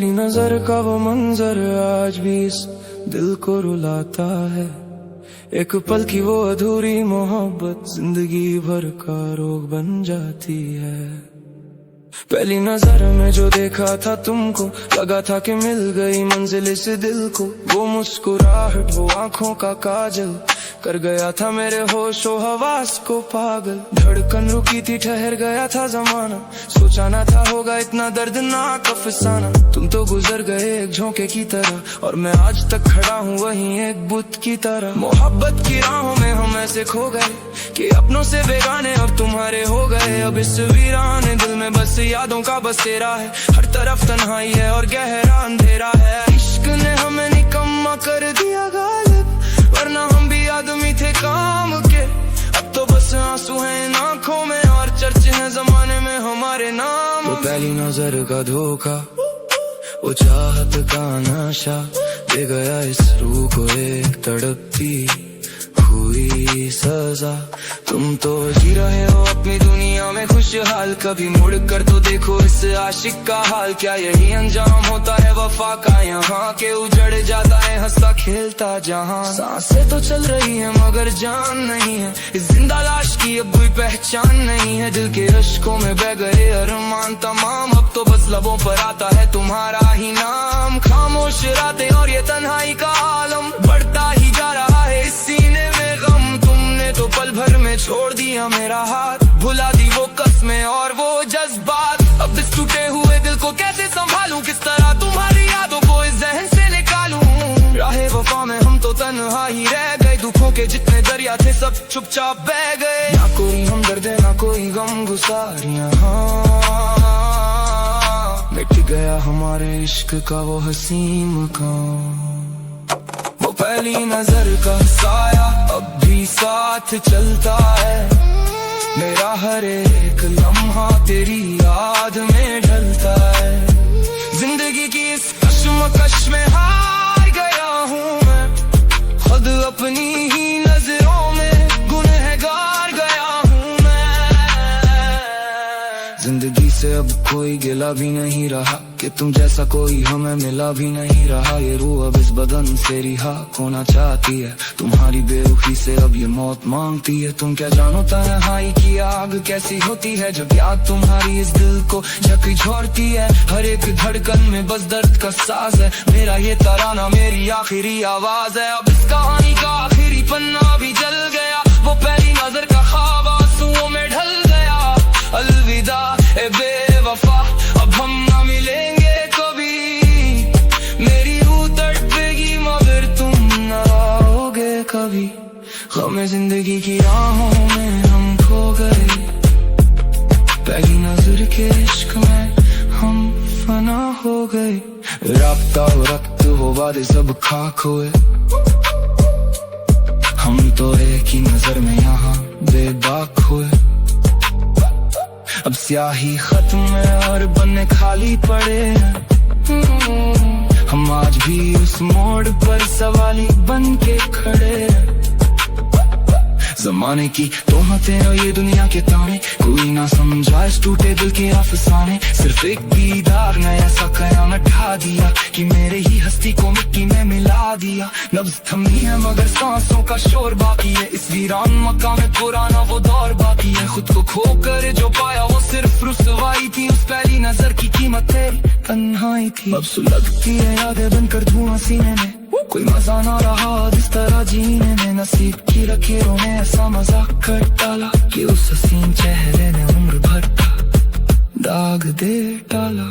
पहली नजर का वो मंजर आज भी इस दिल को रुलाता है। एक पल की वो अधूरी मोहब्बत जिंदगी भर का रोग बन जाती है। पहली नजर में जो देखा था तुमको, लगा था कि मिल गई मंजिल इस दिल को। वो मुस्कुराहट, वो आंखों का काजल कर गया था मेरे होशो हवास को पागल। धड़कन रुकी थी, ठहर गया था जमाना, सोचा ना था होगा इतना दर्दनाक अफसाना। तुम तो गुजर गए एक झोंके की तरह, और मैं आज तक खड़ा हूँ वहीं एक बुत की तरह। मोहब्बत की राहों में हम ऐसे खो गए कि अपनों से बेगाने अब तुम्हारे हो गए। अब इस वीराने दिल में बस यादों का बसेरा है, हर तरफ तन्हाई है और गहरा अंधेरा है। इश्क ने हमें निकम्मा कर दिया गालिब, वरना हम भी आदमी थे काम के। अब तो बस आंसू हैं इन आँखों में और चर्चे हैं जमाने में हमारे नाम। वो पहली नजर का धोखा, वो चाहत का नशा दे गया इस रूह को एक तड़पती हुई सजा। तुम तो जी रहे हो अपनी दुनिया में खुशहाल, कभी मुड़ कर तो देखो इस आशिक का हाल। क्या यही अंजाम होता है वफा का यहाँ के, उजड़ जाता है हंसता खेलता जहाँ। सांसें तो चल रही है मगर जान नहीं है, इस जिंदा लाश की अब कोई पहचान नहीं है। दिल के अश्कों में बह गए अरमान तमाम, अब तो बस लबों पर आता है तुम्हारा ही नाम। खामोश रातें और ये तन्हाई का आलम बढ़ता ही जा रहा है इस सीने में गम। तुमने तो पल भर में छोड़ दिया मेरा हाथ, भुला दी वो कसमें और वो जज्बात। अब इस टूटे हुए दिल को कैसे संभालूं, किस तरह तुम्हारी यादों को इस जहन से निकालूं। राहे वफा में हम तो तन्हा ही रह गए, दुखों के जितने दरिया थे सब चुपचाप बह गए। ना कोई हमदर्द ना कोई गम गुसारियां, मिट गया हमारे इश्क का वो हसीन मकाम। वो पहली नजर का साया अब भी साथ चलता है, मेरा हर एक लम्हा तेरी याद में ढलता है। जिंदगी की इस कश्मकश में हार गया हूँ मैं, खुद अपनी ही नजरों में गुनहगार गया हूँ मैं। जिंदगी से अब कोई गिला भी नहीं रहा कि तुम जैसा कोई हमें मिला भी नहीं रहा। ये रूह अब इस बदन से रिहा होना चाहती है, तुम्हारी बेरुखी से अब ये मौत मांगती है। तुम क्या जानो तन्हाई की आग कैसी होती है, जब याद तुम्हारी इस दिल को झकझोरती है। हर एक धड़कन में बस दर्द का साज है, मेरा ये तराना मेरी आखिरी आवाज है। अब इस कहानी का आखिरी पन्ना भी जल गया, वो पहली नजर का ख्वाब आंसुओं में ढल गया। अलविदा ए बेवफा, अब हम ना मिलेंगे कभी। मेरी रूह तड़पेगी मगर तुम ना आओगे कभी। हमें जिंदगी की राहों में हम खो गए, पहली नजर के इश्क में हम फना हो गए। राब्ता हो रक्त वो वादे सब खाक हुए, हम तो एक ही नजर में यहाँ बेबाक हुए। अब स्याही खत्म है और बन्ने खाली पड़े हैं, हम आज भी उस मोड़ पर सवाली बन के खड़े हैं। जमाने की तोहमतें और ये दुनिया के ताने, कोई ना समझा इस टूटे दिल के अफसाने। सिर्फ एक दीदार ने ऐसा कयामत ढा दिया कि मेरे ही हस्ती को मिट्टी में मिला दिया। नब्ज थमी है मगर सांसों का शोर बाकी है, इस वीरान मकान में पुराना वो दौर बाकी है। खुद को खोकर जो पाया वो सिर्फ रुसवाई थी, उस पहली नजर की कीमत तेरी तन्हाई थी। अब सुलगती है यादें बनकर धुआं सीने में, कोई मजा ना रहा जिस तरह जीने में। नसीब की लकीरों ने ऐसा मजाक कर डाला कि उस हसीन चेहरे ने उम्र भर का दाग दे डाला।